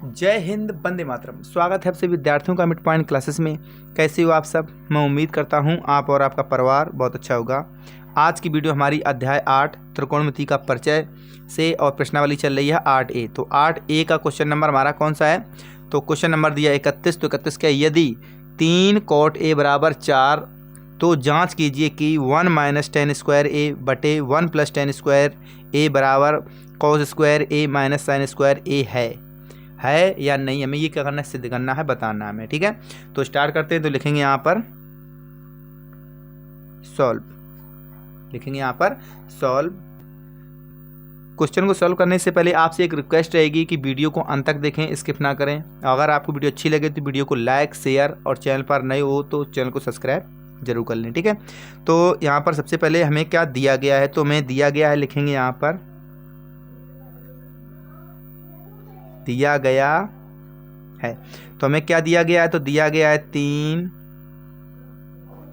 जय हिंद, वंदे मातरम। स्वागत है आप सभी विद्यार्थियों का मिड पॉइंट क्लासेस में। कैसे हो आप सब? मैं उम्मीद करता हूं आप और आपका परिवार बहुत अच्छा होगा। आज की वीडियो हमारी अध्याय 8 त्रिकोणमिति का परिचय से और प्रश्नावली चल रही है 8A। तो 8A का क्वेश्चन नंबर हमारा कौन सा है? तो क्वेश्चन नंबर दिया 31। तो 31 क्या? यदि 3 cot A बराबर 4 तो जाँच कीजिए कि 1 माइनस टेन स्क्वायर ए बटे 1 प्लस टेन स्क्वायर ए बराबर कॉस स्क्वायर ए माइनस साइन स्क्वायर ए है या नहीं। हमें ये क्या करना है? सिद्ध करना है, बताना है हमें। ठीक है, तो स्टार्ट करते हैं। तो लिखेंगे यहाँ पर सॉल्व, लिखेंगे यहाँ पर सॉल्व। क्वेश्चन को सॉल्व करने से पहले आपसे एक रिक्वेस्ट रहेगी कि वीडियो को अंत तक देखें, स्किप ना करें। अगर आपको वीडियो अच्छी लगे तो वीडियो को लाइक, शेयर और चैनल पर नए हो तो चैनल को सब्सक्राइब जरूर कर लें। ठीक है, तो यहाँ पर सबसे पहले हमें क्या दिया गया है? तो हमें दिया गया है, लिखेंगे यहाँ पर दिया गया है। तो हमें क्या दिया गया है? तो दिया गया है 3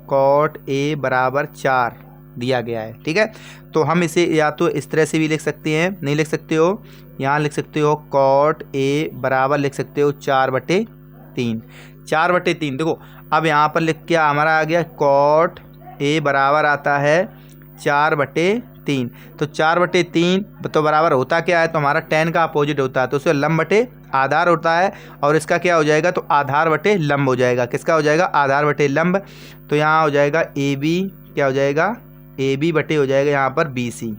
cot A बराबर 4 दिया गया है। ठीक है, तो हम इसे या तो इस तरह से भी लिख सकते हैं, नहीं लिख सकते हो, यहाँ लिख सकते हो cot A बराबर लिख सकते हो 4/3। 4/3 देखो, अब यहाँ पर लिख के हमारा आ गया cot A बराबर आता है 4/3। तो 4/3 तो बराबर होता क्या है? तो हमारा tan का अपोजिट होता है, तो उसका लंब बटे आधार होता है। और इसका क्या हो जाएगा? तो आधार बटे लंब हो जाएगा। किसका हो जाएगा? आधार बटे लंब। तो यहाँ हो जाएगा AB, क्या हो जाएगा? AB बटे हो जाएगा यहाँ पर BC।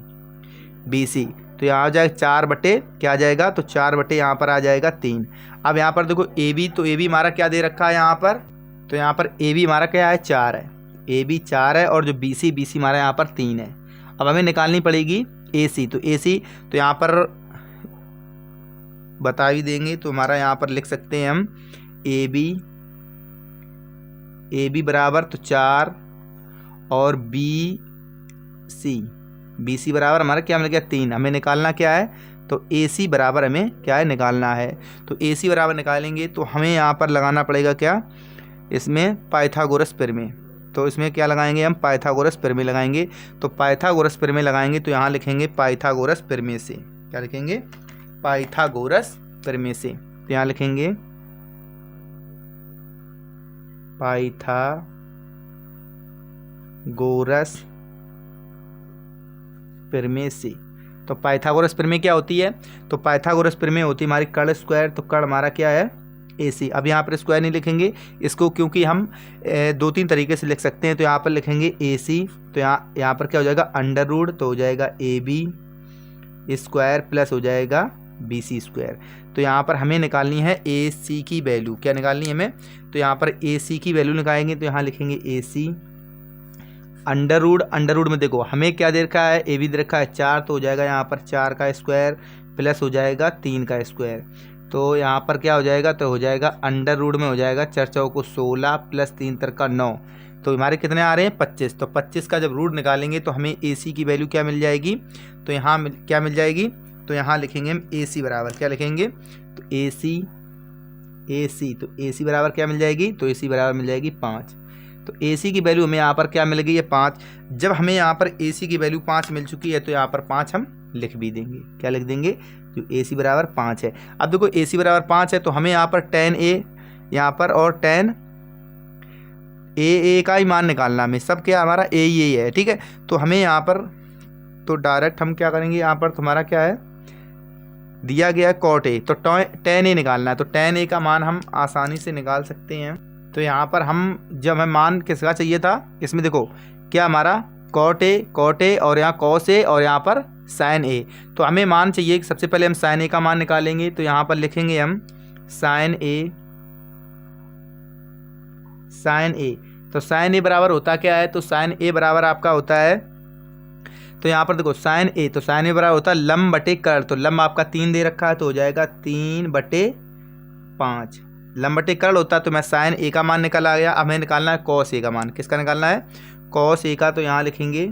तो यहाँ हो जाएगा 4 बटे क्या आ जाएगा? तो 4 बटे यहाँ पर आ जाएगा 3। अब यहाँ पर देखो AB, तो AB हमारा क्या दे रखा है यहाँ पर? तो यहाँ पर AB हमारा क्या है? 4 है। AB 4 है और जो BC हमारा यहाँ पर 3 है। अब हमें निकालनी पड़ेगी AC। तो AC तो यहाँ पर बता भी देंगे, तो हमारा यहाँ पर लिख सकते हैं हम AB बराबर तो 4 और BC बराबर हमारा क्या मिल गया? 3। हमें निकालना क्या है? तो AC बराबर हमें क्या है? निकालना है। तो AC बराबर निकालेंगे तो हमें यहाँ पर लगाना पड़ेगा क्या? इसमें पाइथागोरस प्रमेय। तो इसमें क्या लगाएंगे हम? पाइथागोरस प्रमेय लगाएंगे। तो पाइथागोरस प्रमेय लगाएंगे तो यहाँ लिखेंगे पाइथागोरस प्रमेय से। क्या लिखेंगे? पाइथागोरस प्रमेय से। तो यहाँ लिखेंगे पाइथागोरस प्रमेय से। तो पाइथागोरस प्रमेय क्या होती है? तो पाइथागोरस प्रमेय होती है हमारी कर्ण स्क्वायर। तो कर्ण हमारा क्या है? AC। अब यहाँ पर स्क्वायर नहीं लिखेंगे इसको, क्योंकि हम 2-3 तरीके से लिख सकते हैं। तो यहाँ पर लिखेंगे AC। तो यहाँ पर क्या हो जाएगा? अंडर रूट, तो हो जाएगा AB स्क्वायर प्लस हो जाएगा BC स्क्वायर। तो यहाँ पर हमें निकालनी है AC की वैल्यू। क्या निकालनी है हमें? तो यहाँ पर AC की वैल्यू निकालेंगे तो यहाँ लिखेंगे AC अंडर रूट में देखो हमें क्या दे रखा है? AB दे रखा है 4, तो हो जाएगा यहाँ पर 4 का स्क्वायर प्लस हो जाएगा 3 का स्क्वायर। तो यहाँ पर क्या हो जाएगा? तो हो जाएगा अंडर रूट में हो जाएगा 4 चौको 16 प्लस 3 तरका 9। तो हमारे कितने आ रहे हैं? 25। तो 25 का जब रूट निकालेंगे तो हमें AC की वैल्यू क्या मिल जाएगी? तो यहाँ क्या मिल जाएगी? तो यहाँ लिखेंगे हम AC बराबर क्या लिखेंगे? तो AC तो AC बराबर क्या मिल जाएगी? तो AC बराबर मिल जाएगी 5। तो AC की वैल्यू हमें यहाँ पर क्या मिल गई है? 5। जब हमें यहाँ पर AC की वैल्यू 5 मिल चुकी है तो यहाँ पर 5 हम लिख भी देंगे। क्या लिख देंगे? तो AC बराबर 5 है। अब देखो AC बराबर 5 है तो हमें यहाँ पर tan A यहाँ पर और tan A का ही मान निकालना हमें। सब क्या हमारा A ही है। ठीक है, तो हमें यहाँ पर तो डायरेक्ट हम क्या करेंगे? यहाँ पर तुम्हारा क्या है? दिया गया cot A, तो tan A निकालना है। तो tan A का मान हम आसानी से निकाल सकते हैं। तो यहाँ पर हम जब हमें मान किसका चाहिए था? इसमें देखो क्या हमारा cot A और यहाँ cos A और यहाँ पर sin A। तो हमें मान चाहिए कि सबसे पहले हम sin A का मान निकालेंगे। तो यहाँ पर लिखेंगे हम sin A। तो sin A बराबर होता क्या है? तो sin A बराबर आपका होता है, तो यहाँ पर देखो sin A, तो sin A बराबर होता है लंब बटे कर्ण। तो लंब आपका 3 दे रखा है तो हो जाएगा 3/5। लंब बटे कर्ण होता है। तो मैं sin A का मान निकल आ गया। अब हमें निकालना है cos A का मान। किसका निकालना है? cos A का। तो यहाँ लिखेंगे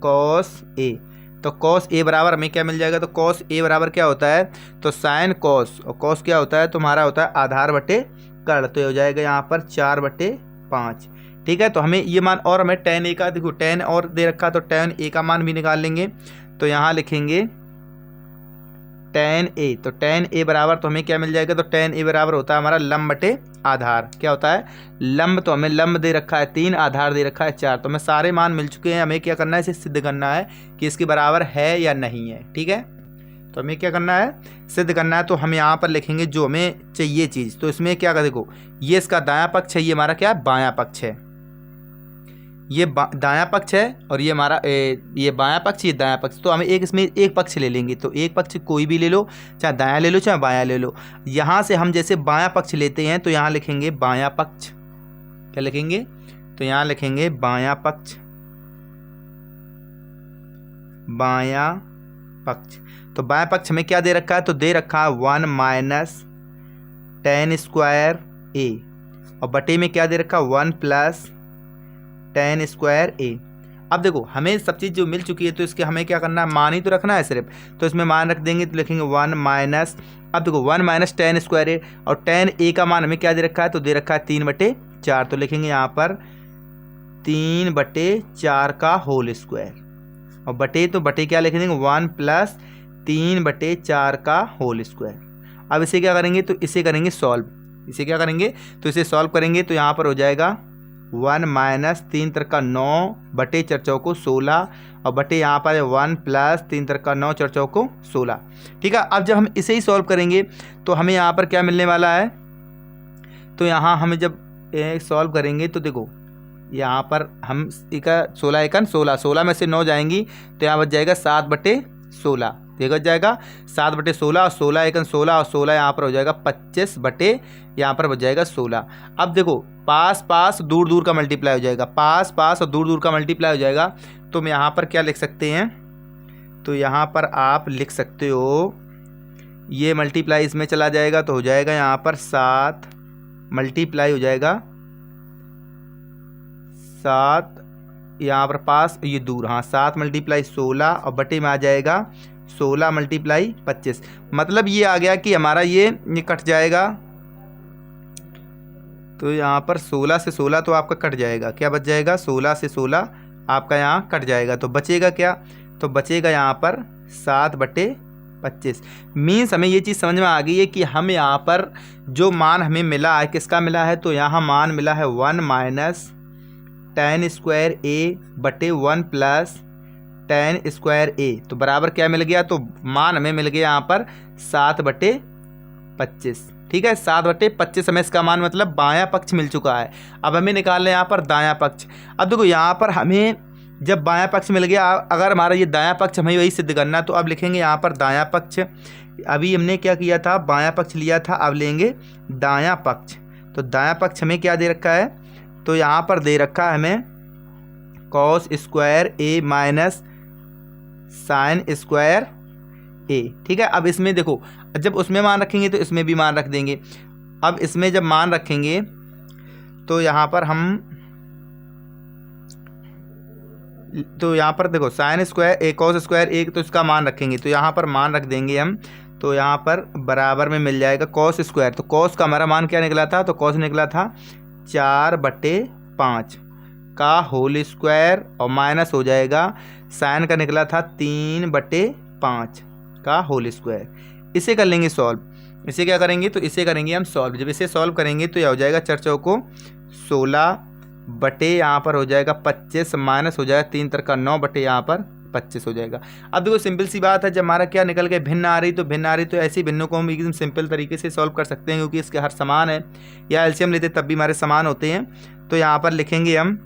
cos A। तो cos A बराबर हमें क्या मिल जाएगा? तो cos A बराबर क्या होता है? तो sin cos, और cos क्या होता है? तुम्हारा होता है आधार बटे कर्ण। तो हो जाएगा यहाँ पर 4/5। ठीक है, तो हमें ये मान, और हमें tan A का देखो tan और दे रखा, तो tan A का मान भी निकाल लेंगे। तो यहाँ लिखेंगे tan a, तो tan a बराबर तो हमें क्या मिल जाएगा, तो tan a बराबर होता है हमारा लंब बटे आधार। क्या होता है, लंब, तो हमें लंब दे रखा है 3, आधार दे रखा है 4, तो हमें सारे मान मिल चुके हैं। हमें क्या करना है, इसे सिद्ध करना है कि इसके बराबर है या नहीं है। ठीक है, तो हमें क्या करना है, सिद्ध करना है। तो हम यहाँ पर लिखेंगे जो हमें चाहिए चीज़। तो इसमें क्या कर, देखो ये इसका दायां पक्ष है, ये हमारा क्या है, बायां पक्ष है। ये दायां पक्ष है और ये हमारा ये बायां पक्ष, ये दायां पक्ष। तो हमें इसमें एक पक्ष ले लेंगे। तो एक पक्ष कोई भी ले लो, चाहे दायां ले लो चाहे बायां ले लो। यहाँ से हम जैसे बायां पक्ष लेते हैं तो यहाँ लिखेंगे बायां पक्ष। क्या लिखेंगे, तो यहाँ लिखेंगे बायां पक्ष, बायां पक्ष। तो बायां पक्ष हमें क्या दे रखा है, तो दे रखा है 1 माइनस tan स्क्वायर a, और बटे में क्या दे रखा है, 1 प्लस tan स्क्वायर a। अब देखो हमें सब चीज़ जो मिल चुकी है, तो इसके हमें क्या करना है, मान ही तो रखना है सिर्फ। तो इसमें मान रख देंगे, तो लिखेंगे 1 माइनस, अब देखो 1 माइनस tan स्क्वायर a, और tan a का मान हमें क्या दे रखा है, तो दे रखा है 3/4। तो लिखेंगे यहाँ पर 3/4 का होल स्क्वायर, और बटे, तो बटे क्या लिख देंगे, 1 प्लस 3/4 का होल स्क्वायर। अब इसे क्या करेंगे, तो इसे करेंगे सॉल्व। इसे क्या करेंगे, तो इसे सॉल्व करेंगे। तो यहाँ पर हो जाएगा 1 माइनस 3 का 9 बटे 4 चौको 16, और बटे यहाँ पर 1 प्लस 3 का 9 4 चौको 16। ठीक है, अब जब हम इसे ही सॉल्व करेंगे तो हमें यहाँ पर क्या मिलने वाला है, तो यहाँ हमें जब सॉल्व करेंगे तो देखो यहाँ पर हम इसका 16 एकन 16, 16 में से 9 जाएंगी तो यहाँ बच जाएगा 7/16। देखा जाएगा 7/16, और 16 एकन 16, और 16 यहाँ पर हो जाएगा 25 बटे यहाँ पर बच जाएगा 16। अब देखो पास पास दूर दूर का मल्टीप्लाई हो जाएगा, पास पास और दूर दूर का मल्टीप्लाई हो जाएगा। तो हम यहाँ पर क्या लिख सकते हैं, तो यहाँ पर आप लिख सकते हो, ये मल्टीप्लाई इसमें चला जाएगा तो हो जाएगा यहाँ पर 7 मल्टीप्लाई हो जाएगा 7, यहाँ पर पास ये दूर, हाँ 7 मल्टीप्लाई 16, और बटे में आ जाएगा 16 मल्टीप्लाई 25। मतलब ये आ गया कि हमारा ये कट जाएगा। तो यहाँ पर 16 से 16 तो आपका कट जाएगा, क्या बच जाएगा, 16 से 16 आपका यहाँ कट जाएगा। तो बचेगा क्या, तो बचेगा यहाँ पर 7/25। मीन्स हमें ये चीज़ समझ में आ गई है कि हम यहाँ पर जो मान हमें मिला है किसका मिला है, तो यहाँ मान मिला है 1 माइनस tan स्क्वायर a बटे 1 प्लस tan स्क्वायर a। तो बराबर क्या मिल गया, तो मान हमें मिल गया यहाँ पर 7/25। ठीक है, 7/25 हमें इसका मान मतलब बायां पक्ष मिल चुका है। अब हमें निकालना है यहाँ पर दायां पक्ष। अब देखो यहाँ पर हमें जब बायां पक्ष मिल गया, अगर हमारा ये दायां पक्ष हमें वही सिद्ध करना, तो अब लिखेंगे यहाँ पर दायां पक्ष। अभी हमने क्या किया था, बायां पक्ष लिया था, अब लेंगे दायां पक्ष। तो दायां पक्ष हमें क्या दे रखा है, तो यहाँ पर दे रखा है हमें cos square a minus sine square a। ठीक है, अब इसमें देखो जब उसमें मान रखेंगे तो इसमें भी मान रख देंगे। अब इसमें जब मान रखेंगे तो यहाँ पर हम, तो यहाँ पर देखो sine square a cos square a, तो इसका मान रखेंगे, तो यहाँ पर मान रख देंगे हम। तो यहाँ पर बराबर में मिल जाएगा कॉस स्क्वायर, तो कॉस का हमारा मान क्या निकला था, तो कॉस निकला था 4/5 का होल स्क्वायर, और माइनस हो जाएगा साइन का निकला था 3/5 का होल स्क्वायर। इसे कर लेंगे सॉल्व। इसे क्या करेंगे, तो इसे करेंगे हम सॉल्व। जब इसे सॉल्व करेंगे तो यह हो जाएगा 4 चौको 16 बटे यहाँ पर हो जाएगा 25, माइनस हो जाएगा 3 का 9 बटे यहाँ पर 25 हो जाएगा। अब देखो सिंपल सी बात है, जब हमारा क्या निकल गया भिन्न आ रही, तो भिन्न आ रही, तो ऐसी भिन्नों को हम एकदम सिंपल तरीके से सॉल्व कर सकते हैं, क्योंकि इसके हर समान है, या एलसीएम लेते तब भी हमारे समान होते हैं। तो यहाँ पर लिखेंगे हम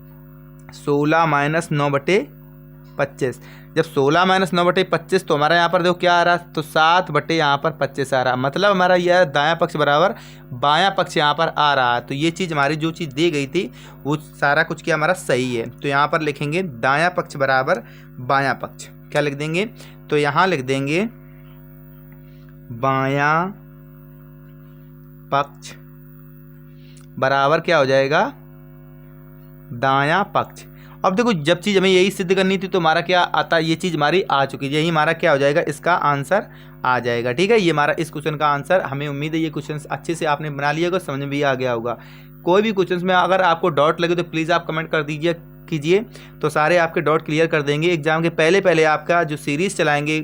16 माइनस 9/25। जब 16 माइनस 9/25, तो हमारा यहाँ पर देखो क्या आ रहा है, तो 7 बटे यहाँ पर 25 आ रहा। मतलब हमारा यह दायां पक्ष बराबर बायां पक्ष यहाँ पर आ रहा है। तो ये चीज़ हमारी जो चीज़ दी गई थी वो सारा कुछ क्या हमारा सही है। तो यहाँ पर लिखेंगे दायां पक्ष बराबर बायां पक्ष। क्या लिख देंगे, तो यहाँ लिख देंगे बायां पक्ष बराबर क्या हो जाएगा, दायां पक्ष। अब देखो जब चीज़ हमें यही सिद्ध करनी थी तो हमारा क्या आता, ये चीज़ हमारी आ चुकी है, यही हमारा क्या हो जाएगा, इसका आंसर आ जाएगा। ठीक है, ये हमारा इस क्वेश्चन का आंसर। हमें उम्मीद है ये क्वेश्चन अच्छे से आपने बना लिया होगा, समझ में भी आ गया होगा। कोई भी क्वेश्चन में अगर आपको डाउट लगे तो प्लीज़ आप कमेंट कर दीजिए कीजिए, तो सारे आपके डाउट क्लियर कर देंगे। एग्जाम के पहले आपका जो सीरीज़ चलाएंगे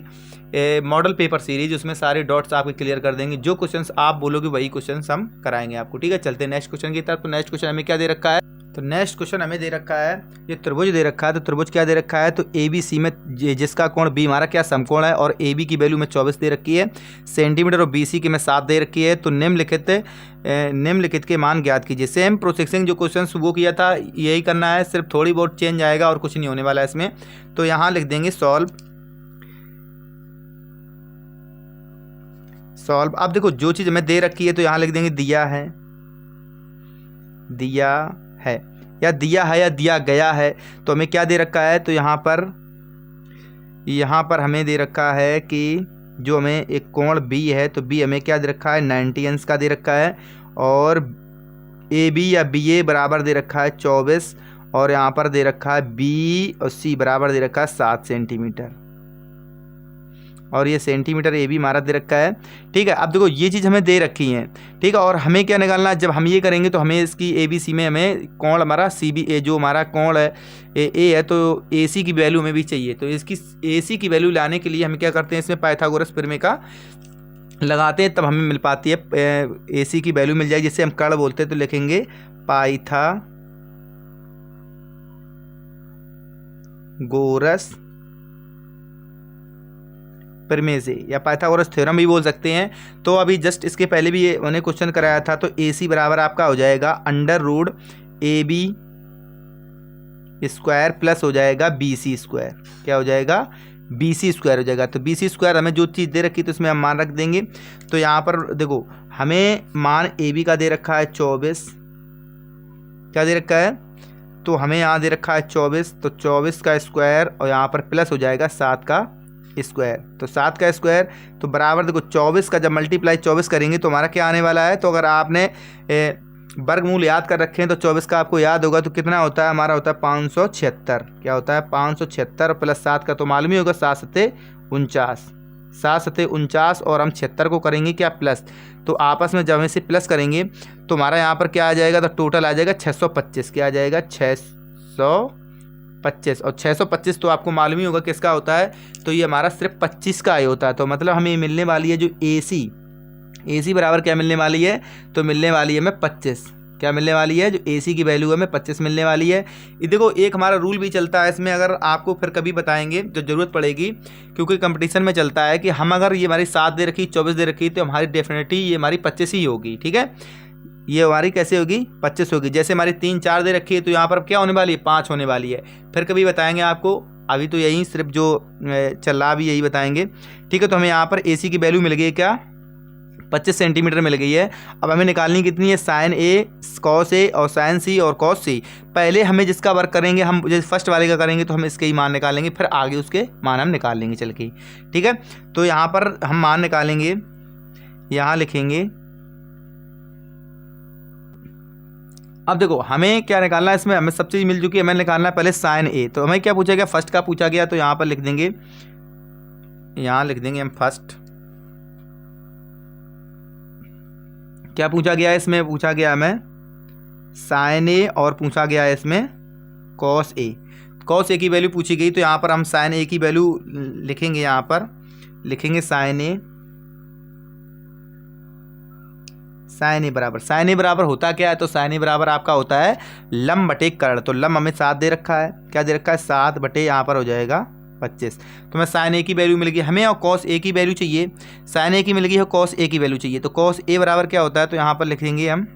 मॉडल पेपर सीरीज, उसमें सारे डॉट्स आपके क्लियर कर देंगे। जो क्वेश्चंस आप बोलोगे वही क्वेश्चंस हम कराएंगे आपको, ठीक है। चलते हैं नेक्स्ट क्वेश्चन की तरफ। तो नेक्स्ट क्वेश्चन हमें क्या दे रखा है, तो नेक्स्ट क्वेश्चन हमें दे रखा है, ये त्रिभुज दे रखा है। तो त्रिभुज क्या दे रखा है, तो ए बी सी में जिसका कोण बी हमारा क्या समकोण है, और ए बी की वैल्यू में 24 दे रखी है सेंटीमीटर, और बी सी की में 7 दे रखी है। तो निम्नलिखित के मान ज्ञात कीजिए। सेम प्रोसेसिंग जो क्वेश्चन वो किया था यही करना है, सिर्फ थोड़ी बहुत चेंज आएगा और कुछ नहीं होने वाला है इसमें। तो यहाँ लिख देंगे सॉल्व। अब देखो जो चीज़ हमें दे रखी है तो यहाँ लिख देंगे दिया है या दिया है या दिया गया है। तो हमें क्या दे रखा है, तो यहाँ पर हमें दे रखा है कि जो हमें एक कोण बी है, तो बी हमें क्या दे रखा है 90 अंश का दे रखा है, और ए बी या बी ए बराबर दे रखा है 24, और यहाँ पर दे रखा है बी और सी बराबर दे रखा है 7 सेंटीमीटर, और ये सेंटीमीटर ए बी हमारा दे रखा है, ठीक है। अब देखो ये चीज़ हमें दे रखी है, ठीक है। और हमें क्या निकालना है, जब हम ये करेंगे तो हमें इसकी ए बी सी में हमें कोण हमारा सी बी ए जो हमारा कोण है ए है, तो ए सी की वैल्यू हमें भी चाहिए। तो इसकी ए सी की वैल्यू लाने के लिए हम क्या करते हैं, इसमें पाइथागोरस प्रमेय का लगाते हैं, तब हमें मिल पाती है ए सी की वैल्यू मिल जाएगी, जिससे हम कर्ण बोलते हैं। तो लिखेंगे पाइथागोरस प्रमेय से, या पाइथागोरस थ्योरम भी बोल सकते हैं। तो अभी जस्ट इसके पहले भी ये मैंने क्वेश्चन कराया था। तो ए सी बराबर आपका हो जाएगा under root A B square plus हो जाएगा बी सी स्क्वायर, क्या हो जाएगा बी सी स्क्वायर हो जाएगा। तो बी सी स्क्वायर हमें जो चीज़ दे रखी है तो इसमें हम मान रख देंगे। तो यहाँ पर देखो हमें मान ए बी का दे रखा है 24, क्या दे रखा है, तो हमें यहाँ दे रखा है 24, तो 24 का स्क्वायर और यहाँ पर प्लस हो जाएगा 7 का स्क्वायर। तो 7 का स्क्वायर तो बराबर देखो 24 का जब मल्टीप्लाई 24 करेंगे तो हमारा क्या आने वाला है। तो अगर आपने वर्गमूल याद कर रखे हैं तो 24 का आपको याद होगा, तो कितना होता है हमारा, होता है 576, क्या होता है 576 प्लस 7 का तो मालूम ही होगा 7 सत्ते 49, और हम 76 को करेंगे क्या प्लस। तो आपस में जब हम इसे प्लस करेंगे तो हमारा यहाँ पर क्या आ जाएगा, तो टोटल आ जाएगा 625, क्या आ जाएगा 625, और 625 तो आपको मालूम ही होगा किसका होता है, तो ये हमारा सिर्फ 25 का ही होता है। तो मतलब हमें मिलने वाली है जो ए सी बराबर क्या मिलने वाली है, तो मिलने वाली है हमें 25, क्या मिलने वाली है, जो ए सी की वैल्यू है हमें 25 मिलने वाली है। ये देखो एक हमारा रूल भी चलता है इसमें, अगर आपको फिर कभी बताएंगे जो ज़रूरत पड़ेगी, क्योंकि कंपटीशन में चलता है कि हम अगर ये हमारी 7 दे रखी 24 दे रखी तो हमारी डेफिनेटली ये हमारी 25 ही होगी, ठीक है। ये हमारी कैसे होगी 25 होगी। जैसे हमारी 3 4 दे रखी है तो यहाँ पर क्या होने वाली है 5 होने वाली है, फिर कभी बताएंगे आपको, अभी तो यही सिर्फ जो चल रहा अभी यही बताएंगे, ठीक है। तो हमें यहाँ पर ए सी की वैल्यू मिल गई क्या 25 सेंटीमीटर मिल गई है। अब हमें निकालनी कितनी है, साइन ए कॉस ए और साइन सी और कॉस सी। पहले हमें जिसका वर्क करेंगे, हम जैसे फर्स्ट वाले का करेंगे तो हम इसके ही मान निकालेंगे, फिर आगे उसके मान हम निकाल लेंगे चल के, ठीक है। तो यहाँ पर हम मान निकालेंगे, यहाँ लिखेंगे। अब देखो हमें क्या निकालना है, इसमें हमें सब चीज़ मिल चुकी है, हमें निकालना है पहले साइन ए। तो हमें क्या पूछा गया, फर्स्ट का पूछा गया, तो यहाँ पर लिख देंगे, यहाँ लिख देंगे हम फर्स्ट। क्या पूछा गया है इसमें, पूछा गया हमें साइन ए, और पूछा गया है इसमें कॉस ए। कॉस ए की वैल्यू पूछी गई, तो यहाँ पर हम साइन ए की वैल्यू लिखेंगे, यहाँ पर लिखेंगे साइन ए बराबर होता क्या है, तो साइन ए बराबर आपका होता है लंब बटे कर्ण। तो लंब हमें 7 दे रखा है, क्या दे रखा है 7 बटे यहाँ पर हो जाएगा 25। तो हमें साइन ए की वैल्यू मिल गई, हमें और कॉस ए की वैल्यू चाहिए, साइन ए की मिल गई है, कॉस ए की वैल्यू चाहिए। तो कॉस ए बराबर क्या होता है, तो यहाँ पर लिखेंगे हम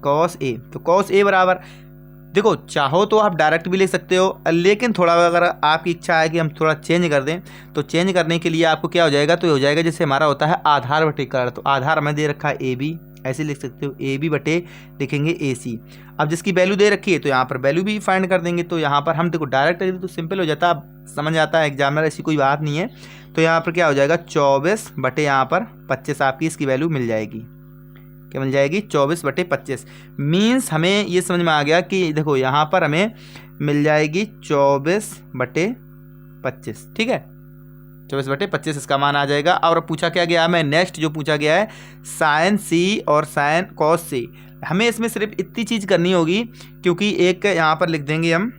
कॉस ए। तो कॉस ए बराबर देखो, चाहो तो आप डायरेक्ट भी ले सकते हो, लेकिन थोड़ा अगर आपकी इच्छा है कि हम थोड़ा चेंज कर दें, तो चेंज करने के लिए आपको क्या हो जाएगा, तो हो जाएगा जैसे हमारा होता है आधार बटे कर्ण। तो आधार हमें दे रखा है ए बी, ऐसे लिख सकते हो ए बी बटे लिखेंगे ए सी। अब जिसकी वैल्यू दे रखी है तो यहाँ पर वैल्यू भी फाइंड कर देंगे। तो यहाँ पर हम देखो डायरेक्ट तो सिंपल हो जाता है, समझ आता है एग्जामिनर, ऐसी कोई बात नहीं है। तो यहाँ पर क्या हो जाएगा 24 बटे यहाँ पर 25 आपकी इसकी वैल्यू मिल जाएगी, क्या मिल जाएगी 24 बटे 25। मीन्स हमें ये समझ में आ गया कि देखो यहाँ पर हमें मिल जाएगी 24 बटे 25, ठीक है 24 बटे 25 इसका मान आ जाएगा। और पूछा क्या गया हमें, नेक्स्ट जो पूछा गया है साइन सी और साइन कॉस सी। हमें इसमें सिर्फ इतनी चीज़ करनी होगी, क्योंकि एक यहाँ पर लिख देंगे हम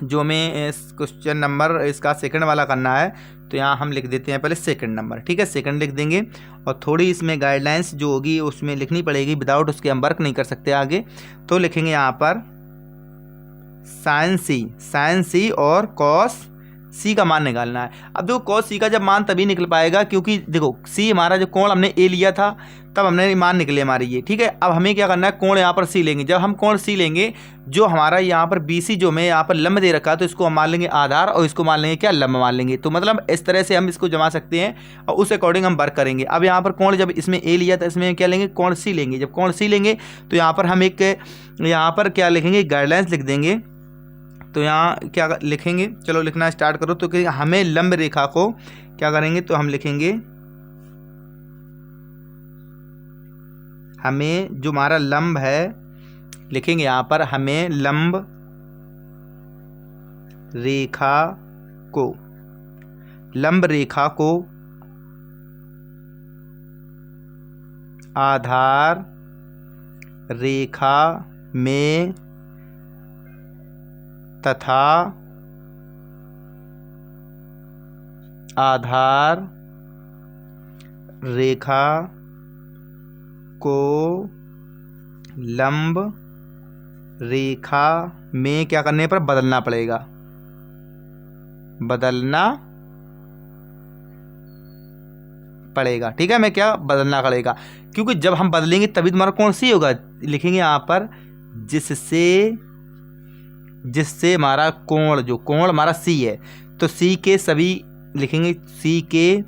जो हमें क्वेश्चन नंबर इसका सेकंड वाला करना है, तो यहाँ हम लिख देते हैं पहले सेकंड नंबर, ठीक है, सेकंड लिख देंगे। और थोड़ी इसमें गाइडलाइंस जो होगी उसमें लिखनी पड़ेगी, विदाउट उसके हम वर्क नहीं कर सकते आगे। तो लिखेंगे यहाँ पर साइन सी और कॉस सी का मान निकालना है। अब देखो कॉस सी का जब मान तभी निकल पाएगा, क्योंकि देखो सी हमारा जो कोण हमने ए लिया था तब हमने मान निकले हमारी ये, ठीक है। अब हमें क्या करना है, कोण यहाँ पर सी लेंगे। जब हम कोण सी लेंगे, जो हमारा यहाँ पर BC जो हमें यहाँ पर लंब दे रखा है, तो इसको हम मान लेंगे आधार और इसको मान लेंगे क्या, लंब मान लेंगे। तो मतलब इस तरह से हम इसको जमा सकते हैं और उस अकॉर्डिंग हम वर्क करेंगे। अब यहाँ पर कोण जब इसमें ए लिया था, इसमें क्या लेंगे, कोण सी लेंगे। जब कोण सी लेंगे तो यहाँ पर हम एक यहाँ पर क्या लिखेंगे, गाइडलाइंस लिख देंगे। तो यहाँ क्या लिखेंगे, चलो लिखना स्टार्ट करो। तो हमें लंब रेखा को क्या करेंगे, तो हम लिखेंगे हमें जो हमारा लंब है, लिखेंगे यहाँ पर हमें लंब रेखा को आधार रेखा में तथा आधार रेखा को लंब रेखा में क्या करने पर बदलना पड़ेगा, ठीक है। मैं क्या बदलना पड़ेगा, क्योंकि जब हम बदलेंगे तभी तुम्हारा कोण सी होगा। लिखेंगे यहाँ पर जिससे हमारा कोण, जो कोण हमारा सी है, तो सी के सभी लिखेंगे, सी के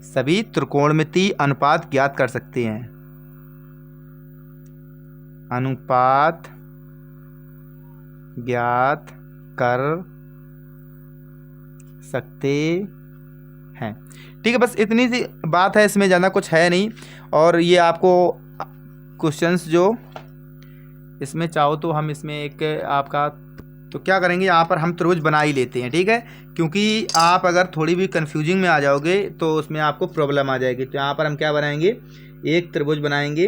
सभी त्रिकोणमिति अनुपात ज्ञात कर सकते हैं, अनुपात ज्ञात कर सकते हैं, ठीक है। बस इतनी सी बात है, इसमें ज़्यादा कुछ है नहीं। और ये आपको क्वेश्चंस जो इसमें चाहो तो हम इसमें एक आपका, तो क्या करेंगे, यहाँ पर हम त्रिभुज बना ही लेते हैं, ठीक है। क्योंकि आप अगर थोड़ी भी कंफ्यूजिंग में आ जाओगे तो उसमें आपको प्रॉब्लम आ जाएगी। तो यहाँ पर हम क्या बनाएंगे, एक त्रिभुज बनाएंगे,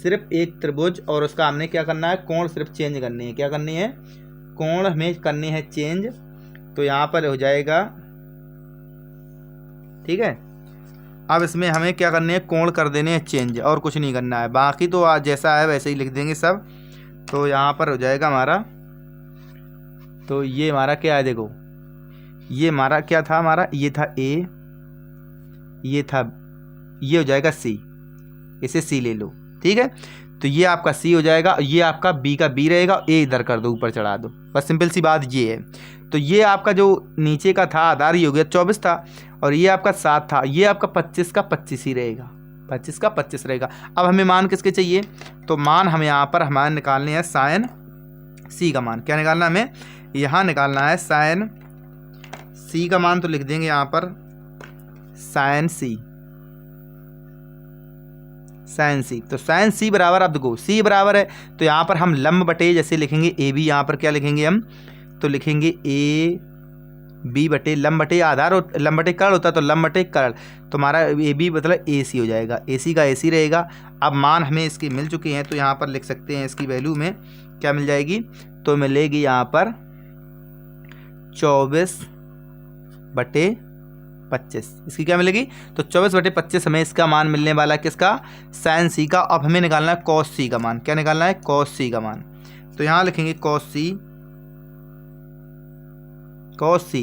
सिर्फ एक त्रिभुज। और उसका हमने क्या करना है, कोण सिर्फ चेंज करनी है। क्या करनी है, कोण हमें करनी है चेंज। तो यहाँ पर हो जाएगा, ठीक है। अब इसमें हमें क्या करने हैं, कोण कर देने हैं चेंज, और कुछ नहीं करना है। बाकी तो आज जैसा है वैसे ही लिख देंगे सब। तो यहाँ पर हो जाएगा हमारा, तो ये हमारा क्या है, देखो ये हमारा क्या था, हमारा ये था A, ये था, ये हो जाएगा C, इसे C ले लो, ठीक है। तो ये आपका C हो जाएगा, ये आपका B का B रहेगा, A इधर कर दो, ऊपर चढ़ा दो, बस सिंपल सी बात ये है। तो ये आपका जो नीचे का था आधार ही हो गया, 24 था, और ये आपका 7 था, ये आपका 25 का 25 ही रहेगा, 25 का 25 रहेगा। अब हमें मान किसके चाहिए, तो मान हमें यहाँ पर हमारे निकालने हैं साइन C का मान। क्या निकालना, हमें यहाँ निकालना है साइन C का मान। तो लिख देंगे यहाँ पर साइन C। तो साइन C बराबर, अब देखो C बराबर है, तो यहाँ पर हम लंब बटे जैसे लिखेंगे AB, यहाँ पर क्या लिखेंगे हम, तो लिखेंगे AB बटे लंब बटे आधार, और लंब बटे कर्ण होता है, तो लंब बटे कर्ण। तो हमारा AB मतलब AC हो जाएगा, AC का AC रहेगा। अब मान हमें इसकी मिल चुकी हैं, तो यहाँ पर लिख सकते हैं इसकी वैल्यू में क्या मिल जाएगी, तो मिलेगी यहाँ पर 24/25। इसकी क्या मिलेगी, तो 24/25 हमें इसका मान मिलने वाला है, किसका, साइन C का। अब हमें निकालना है कॉस C का मान। क्या निकालना है, कॉस C का मान। तो यहाँ लिखेंगे कॉस C,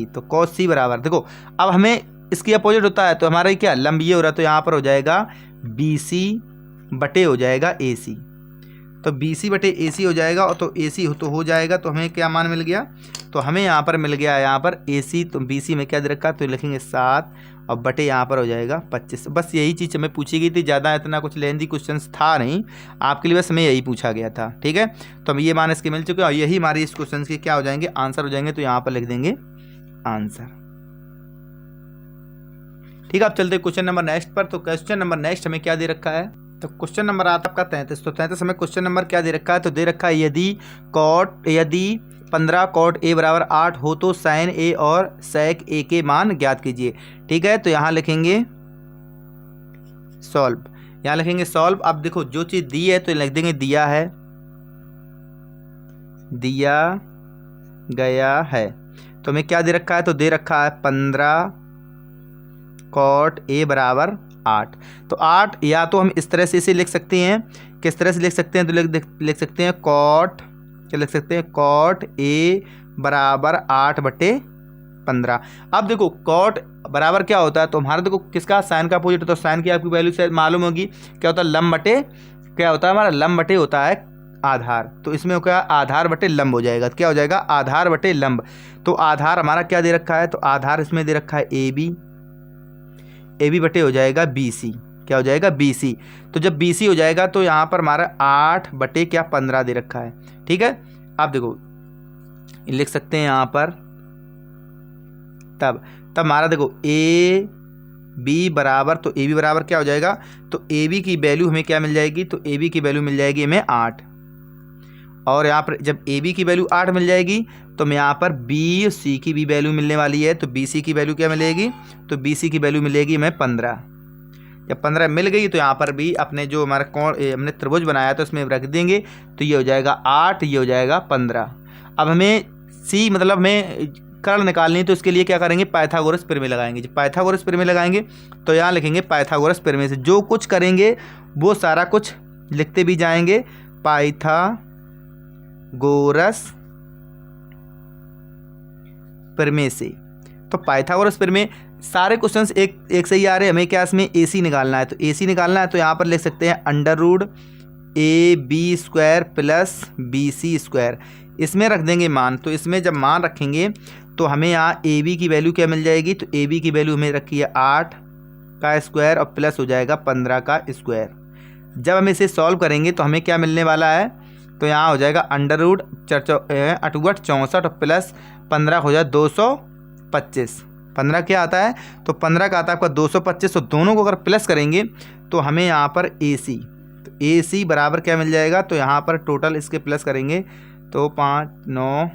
तो कॉस C बराबर, देखो अब हमें इसकी अपोजिट होता है, तो हमारा क्या लंब ये हो रहा है, तो यहाँ पर हो जाएगा BC बटे हो जाएगा AC। तो BC बटे AC हो जाएगा, और तो AC हो जाएगा। तो हमें क्या मान मिल गया, तो हमें यहाँ पर मिल गया, यहाँ पर AC, तो BC में क्या दे रखा, तो लिखेंगे 7 और बटे यहाँ पर हो जाएगा 25। बस यही चीज़ हमें पूछी गई थी, ज़्यादा इतना कुछ लेंदी क्वेश्चन था नहीं आपके लिए, बस हमें यही पूछा गया था, ठीक है। तो हम ये मान इसके मिल चुके हैं, और यही हमारी इस क्वेश्चन के क्या हो जाएंगे, आंसर हो जाएंगे। तो यहाँ पर लिख देंगे आंसर, ठीक है। अब चलते क्वेश्चन नंबर नेक्स्ट पर। तो क्वेश्चन नंबर नेक्स्ट हमें क्या दे रखा है, तो क्वेश्चन नंबर आता है आपका 33। तो 33 हमें क्वेश्चन नंबर क्या दे रखा है, तो दे रखा है यदि 15 कॉट ए बराबर 8 हो तो साइन ए और सेक ए के मान ज्ञात कीजिए। ठीक है, तो यहाँ लिखेंगे सॉल्व, यहाँ लिखेंगे सॉल्व। अब देखो जो चीज़ दी है तो लिख देंगे दिया है, दिया गया है। तो हमें क्या दे रखा है, तो दे रखा है 15 कॉट ए बराबर 8। तो 8 या तो हम इस तरह से इसे लिख सकते हैं, किस तरह से लिख सकते हैं, तो लिख सकते हैं कॉट, क्या लिख सकते हैं, कॉट ए बराबर 8/15। अब देखो कॉट बराबर क्या होता है, तो हमारा देखो किसका, साइन का अपोजिट होता है। साइन की आपकी वैल्यू शायद मालूम होगी, क्या होता है, लंब बटे, क्या होता है हमारा, लंब बटे होता है आधार। तो इसमें क्या, आधार बटे लंब हो जाएगा। क्या हो जाएगा, आधार बटे लंब। तो आधार हमारा क्या दे रखा है, तो आधार इसमें दे रखा है ए बी बटे हो जाएगा BC। क्या हो जाएगा, BC। तो जब BC हो जाएगा तो यहाँ पर हमारा 8/15 दे रखा है। ठीक है, आप देखो लिख सकते हैं यहाँ पर, तब हमारा देखो ए बी बराबर, तो ए बी बराबर क्या हो जाएगा, तो ए बी की वैल्यू हमें क्या मिल जाएगी, तो ए बी की वैल्यू मिल जाएगी हमें 8। और यहाँ पर जब ए बी की वैल्यू 8 मिल जाएगी तो हमें यहाँ पर बी और सी की भी वैल्यू मिलने वाली है। तो बी सी की वैल्यू क्या मिलेगी, तो बी सी की वैल्यू मिलेगी हमें 15। जब 15 मिल गई तो यहाँ पर भी अपने जो हमारा हमने त्रिभुज बनाया था उसमें रख देंगे। तो ये हो जाएगा 8, ये हो जाएगा 15। अब हमें सी मतलब हमें कर्ण निकालनी है, तो इसके लिए क्या करेंगे, पाइथागोरस प्रमेय लगाएंगे। जब पाइथागोरस प्रमेय लगाएंगे तो यहाँ लिखेंगे पाइथागोरस प्रमेय से जो कुछ करेंगे वो सारा कुछ लिखते भी जाएंगे, पाइथागोरस प्रमेय से। तो पाइथागोरस प्रमेय सारे क्वेश्चंस एक सही आ रहे हैं, हमें क्या इसमें AC निकालना है। तो AC निकालना है तो यहाँ पर लिख सकते हैं √AB² प्लस BC²। इसमें रख देंगे मान। तो इसमें जब मान रखेंगे तो हमें यहाँ AB की वैल्यू क्या मिल जाएगी, तो AB की वैल्यू हमें रखी है 8 का स्क्वायर और प्लस हो जाएगा 15 का स्क्वायर। जब हम इसे सॉल्व करेंगे तो हमें क्या मिलने वाला है, तो यहाँ हो जाएगा √64 प्लस 15 हो जाए 225। 15 क्या आता है, तो 15 का आता है आपका 225। तो दोनों को अगर प्लस करेंगे तो हमें यहाँ पर AC, तो AC बराबर क्या मिल जाएगा, तो यहाँ पर टोटल इसके प्लस करेंगे तो 5 9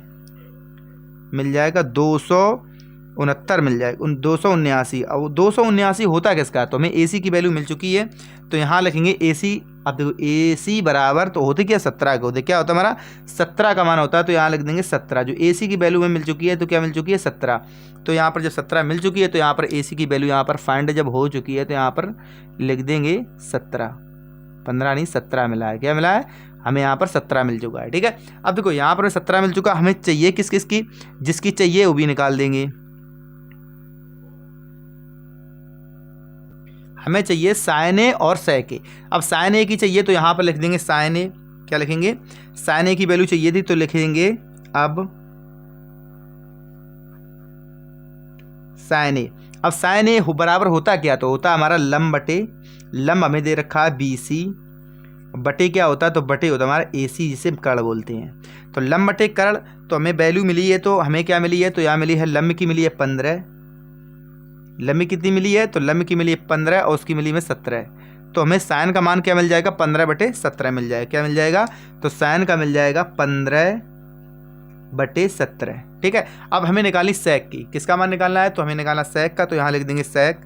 मिल जाएगा 269 मिल जाएगा 279। अब 279 होता है किसका, तो हमें AC की वैल्यू मिल चुकी है। तो यहाँ लिखेंगे AC। अब देखो AC बराबर तो होते क्या, 17 के होते, क्या होता है हमारा 17 का मान होता है। तो यहाँ लिख देंगे 17, जो AC की वैल्यू में मिल चुकी है। तो क्या मिल चुकी है, 17। तो यहाँ पर जब 17 मिल चुकी है तो यहाँ पर AC की वैल्यू यहाँ पर फाइंड जब हो चुकी है तो यहाँ पर लिख देंगे 17। 15 नहीं 17 मिला है। क्या मिला है, हमें यहाँ पर 17 मिल चुका है। ठीक है, अब देखो यहाँ पर 17 मिल चुका, हमें चाहिए किस किस की, जिसकी चाहिए वो भी निकाल देंगे। हमें चाहिए साइन ए और सेक ए। अब साइन ए की चाहिए तो यहाँ पर लिख देंगे साइन ए। क्या लिखेंगे, साइन ए की वैल्यू चाहिए थी तो लिखेंगे अब साइन ए। अब साइन ए बराबर होता क्या, तो होता हमारा लंब बटे लंब, हमें दे रखा है BC बटे क्या होता है, तो बटे होता है हमारा AC, जिसे कर्ण बोलते हैं। तो लंब बटे कर्ण, तो हमें वैल्यू मिली है। तो हमें क्या मिली है, तो यहाँ मिली है लंब की मिली है 15। लंब कितनी मिली है, तो लंब की मिली है 15 और उसकी मिली है 17। तो हमें साइन का मान क्या मिल जाएगा, 15/17 मिल जाएगा। क्या मिल जाएगा, तो साइन का मिल जाएगा 15/17। ठीक है, अब हमें निकालनी सेक की, किसका मान निकालना है, तो हमें निकालना सेक का। तो यहाँ लिख देंगे सेक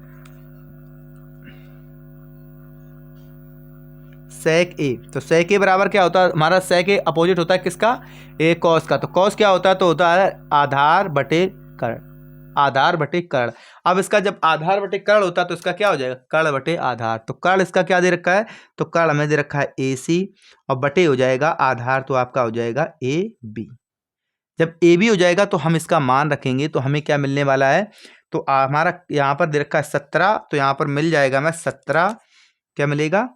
ए। तो सेक ए बराबर क्या होता है हमारा, सेक ए अपोजिट होता है किसका, ए कॉस का। तो कॉस क्या होता है, तो होता है आधार बटे कर्ण, आधार बटे कर्ण। अब इसका जब आधार बटे कर्ण होता है तो इसका क्या हो जाएगा, कर्ण बटे आधार। तो कर्ण इसका क्या दे रखा है, तो कर्ण हमें दे रखा है AC और बटे हो जाएगा आधार, तो आपका हो जाएगा AB। जब AB हो जाएगा तो हम इसका मान रखेंगे तो हमें क्या मिलने वाला है, तो हमारा यहाँ पर दे रखा है 17। तो यहाँ पर मिल जाएगा हमें 17, क्या मिलेगा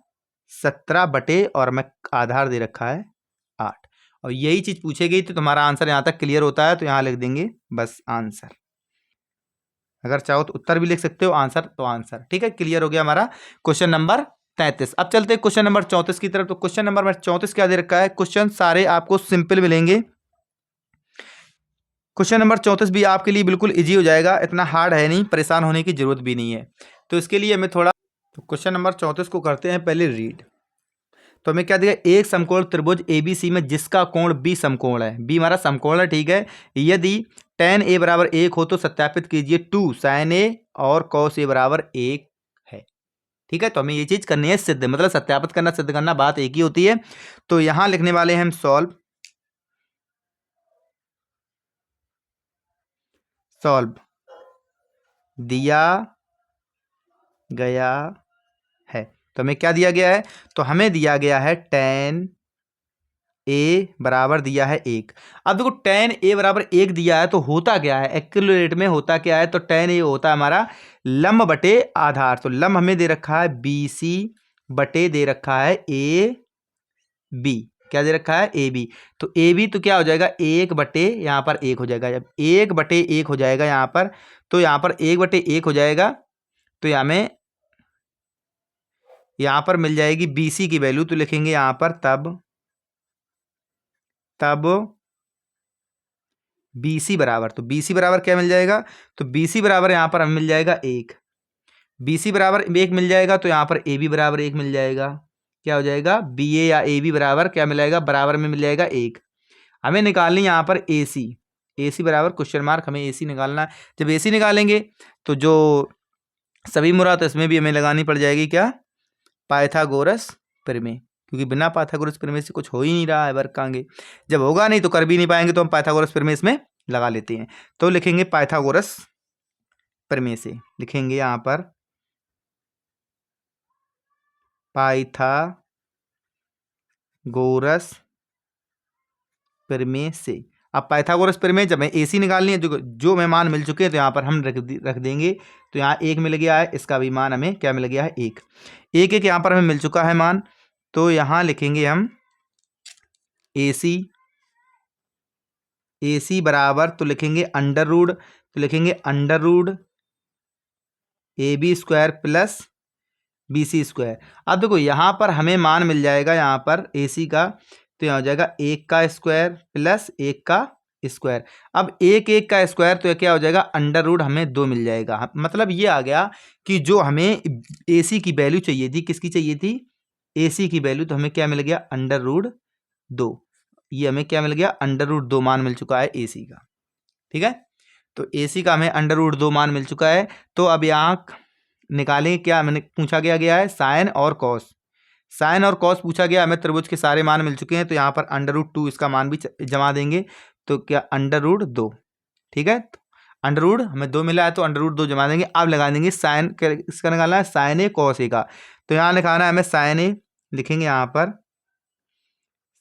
17 बटे और हमें आधार दे रखा है 8। और यही चीज़ पूछी गई तो तुम्हारा आंसर यहाँ तक क्लियर होता है। तो यहाँ लिख देंगे बस आंसर। अगर चाहो तो उत्तर भी लिख सकते हो, आंसर तो आंसर। ठीक है, क्लियर हो गया हमारा क्वेश्चन नंबर 33। अब चलते हैं क्वेश्चन नंबर 34 की तरफ। तो क्वेश्चन नंबर 34 क्या दे रखा है, क्वेश्चन सारे आपको सिंपल मिलेंगे। क्वेश्चन नंबर 34 भी आपके लिए बिल्कुल इजी हो जाएगा, इतना हार्ड है नहीं, परेशान होने की जरूरत भी नहीं है। तो इसके लिए हमें थोड़ा, तो क्वेश्चन नंबर 34 को करते हैं पहले रीड। तो हमें क्या दिया, एक समकोण त्रिभुज ABC में जिसका कोण B समकोण है, B हमारा समकोण है, ठीक है। यदि tan A बराबर 1 हो तो सत्यापित कीजिए 2 sin A और cos A बराबर 1 है, ठीक है। तो हमें ये चीज करनी है सिद्ध, मतलब सत्यापित करना सिद्ध करना बात एक ही होती है। तो यहां लिखने वाले हैं हम सॉल्व दिया गया है। तो हमें क्या दिया गया है, तो हमें दिया गया है tan A बराबर दिया है 1। अब देखो tan A बराबर 1 दिया है तो होता क्या है, एक्यूरेट में होता क्या है, तो tan A होता है हमारा लंब बटे आधार। तो लंब हमें दे रखा है BC बटे दे रखा है AB, क्या दे रखा है AB। तो AB तो क्या हो जाएगा, 1 बटे यहाँ पर 1 हो जाएगा, जब 1 बटे 1 हो जाएगा यहाँ पर, तो यहाँ पर 1 बटे 1 हो जाएगा, तो हमें यहाँ पर मिल जाएगी BC की वैल्यू। तो लिखेंगे यहाँ पर तब BC बराबर, तो BC बराबर क्या मिल जाएगा, तो BC बराबर यहाँ पर हमें मिल जाएगा 1, BC बराबर 1 मिल जाएगा, तो यहाँ पर AB बराबर 1 मिल जाएगा। क्या हो जाएगा, BA या AB बराबर क्या मिल जाएगा, बराबर में मिल जाएगा 1। हमें निकालनी यहाँ पर AC बराबर क्वेश्चन मार्क, हमें AC निकालना है। जब AC निकालेंगे तो जो सभी मुराद इसमें भी हमें लगानी पड़ जाएगी क्या, पाइथागोरस प्रमेय, क्योंकि बिना पाइथागोरस प्रमेय से कुछ हो ही नहीं रहा है वर्क आगे। जब होगा नहीं तो कर भी नहीं पाएंगे, तो हम पाइथागोरस प्रमेय इसमें लगा लेते हैं। तो लिखेंगे पाइथागोरस प्रमेय से, लिखेंगे यहाँ पर पाइथागोरस प्रमेय से। अब पाइथागोरस प्रमेय जब हमें AC निकालनी है, जो हमें मान मिल चुके हैं तो यहाँ पर हम रख देंगे। तो यहाँ 1 मिल गया है, इसका भी मान हमें क्या मिल गया है, 1 1 यहाँ पर हमें मिल चुका है मान। तो यहाँ लिखेंगे हम AC बराबर, तो लिखेंगे अंडर रूड, तो लिखेंगे under root AB square plus BC square. अब देखो यहाँ पर हमें मान मिल जाएगा यहाँ पर AC का, तो यहाँ हो जाएगा 1 का स्क्वायर प्लस 1 का स्क्वायर। अब 1 का स्क्वायर तो क्या हो जाएगा, अंडर रूड हमें 2 मिल जाएगा। मतलब ये आ गया कि जो हमें AC की वैल्यू चाहिए थी, किसकी चाहिए थी, AC की वैल्यू, तो हमें क्या मिल गया, अंडर रूड 2। ये हमें क्या मिल गया, अंडर रूड 2 मान मिल चुका है AC का, ठीक है। तो AC का हमें अंडर रूड 2 मान मिल चुका है। तो अब यहाँ निकालें, क्या मैंने पूछा गया है साइन और कॉस, साइन और कॉस पूछा गया, हमें त्रिभुज के सारे मान मिल चुके हैं। तो यहाँ पर अंडर रूट 2 इसका मान भी जमा देंगे, तो क्या अंडर रूट 2, ठीक है। तो अंडर रूट हमें 2 मिला है, तो अंडर रूट 2 जमा देंगे। अब लगा देंगे साइन, इसका निकालना है साइन ए कॉस ए का। तो यहाँ लिखाना है हमें साइन ए, लिखेंगे यहाँ पर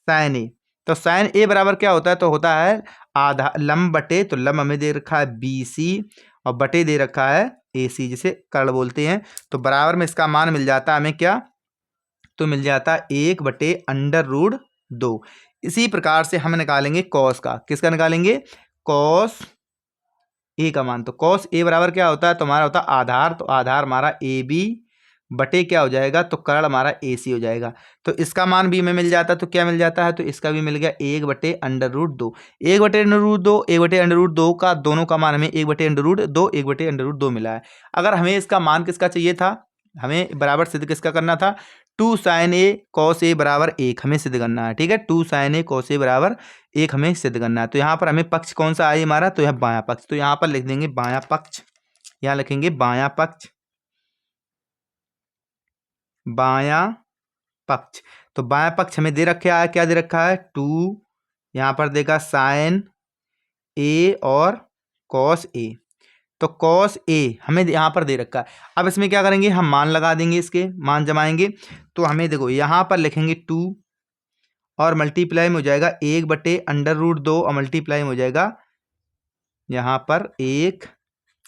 साइन ए। तो साइन ए बराबर क्या होता है, तो होता है आधा लंब बटे, तो लंब हमें दे रखा है BC और बटे दे रखा है AC, जिसे कर्ण बोलते हैं। तो बराबर में इसका मान मिल जाता है हमें क्या, तो मिल जाता है 1 बटे अंडर रूट 2। इसी प्रकार से हम निकालेंगे कॉस का, किसका निकालेंगे, कॉस ए का मान। तो कॉस ए बराबर क्या होता है, तो हमारा होता है आधार, तो आधार हमारा AB बटे क्या हो जाएगा, तो कर्ण हमारा AC हो जाएगा। तो इसका मान भी हमें मिल जाता है, तो क्या मिल जाता है, तो इसका भी मिल गया 1 बटे अंडर रूट 2। 1 बटे अंडर रूट 2, 1 बटे अंडर रूट 2 का दोनों का मान हमें 1 बटे अंडर रूट 2, 1 बटे अंडर रूट 2 मिला है। अगर हमें इसका मान किसका चाहिए था, हमें बराबर सिद्ध किसका करना था, 2 साइन ए कॉस ए बराबर 1 हमें सिद्ध करना है, ठीक है। 2 साइन ए कॉस ए बराबर 1 हमें सिद्ध करना है। तो यहाँ पर हमें पक्ष कौन सा आया हमारा, तो यह बायां पक्ष। तो यहाँ पर लिख देंगे बायां पक्ष, यहाँ लिखेंगे बायां पक्ष, बायां पक्ष। तो बायां पक्ष हमें दे रखा है, क्या दे रखा है, 2, यहाँ पर देगा साइन ए और कॉस ए। तो कॉस ए हमें यहाँ पर दे रखा है। अब इसमें क्या करेंगे, हम मान लगा देंगे, इसके मान जमाएंगे। तो हमें देखो यहाँ पर लिखेंगे 2 और मल्टीप्लाई में हो जाएगा 1 बटे अंडर रूट 2 और मल्टीप्लाई में हो जाएगा यहाँ पर 1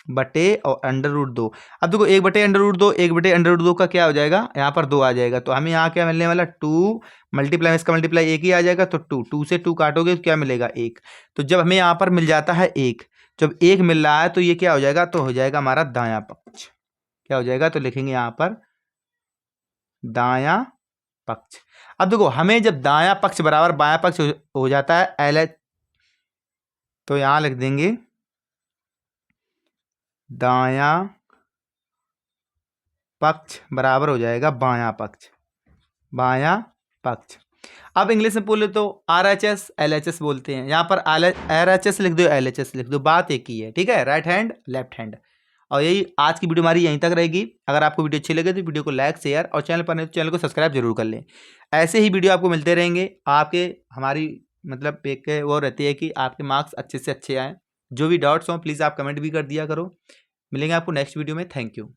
बटे और अंडर रूट 2। अब देखो 1 बटे अंडर रूट 2, 1 बटे अंडर रूट 2 का क्या हो जाएगा, यहाँ पर 2 आ जाएगा। तो हमें यहाँ क्या मिलने वाला, 2 मल्टीप्लाई में इसका मल्टीप्लाई 1 ही आ जाएगा। तो 2 से 2 काटोगे तो क्या मिलेगा, 1। तो जब हमें यहाँ पर मिल जाता है 1, जब 1 मिल रहा है तो ये क्या हो जाएगा, तो हो जाएगा हमारा दायां पक्ष। क्या हो जाएगा, तो लिखेंगे यहाँ पर दायां पक्ष। अब देखो हमें जब दायां पक्ष बराबर बायां पक्ष हो जाता है LH, तो यहाँ लिख देंगे दायां पक्ष बराबर हो जाएगा बायां पक्ष, बायां पक्ष। अब इंग्लिश में बोले तो RHS LHS बोलते हैं, यहाँ पर RHS लिख दो, LHS लिख दो, बात एक ही है, ठीक है, राइट हैंड लेफ्ट हैंड। और यही आज की वीडियो हमारी यहीं तक रहेगी। अगर आपको वीडियो अच्छी लगे तो वीडियो को लाइक शेयर और चैनल पर नहीं तो चैनल को सब्सक्राइब जरूर कर लें। ऐसे ही वीडियो आपको मिलते रहेंगे। आपके हमारी मतलब एक वो रहती है कि आपके मार्क्स अच्छे से अच्छे आएँ। जो भी डाउट्स हों प्लीज़ आप कमेंट भी कर दिया करो। मिलेंगे आपको नेक्स्ट वीडियो में। Thank you.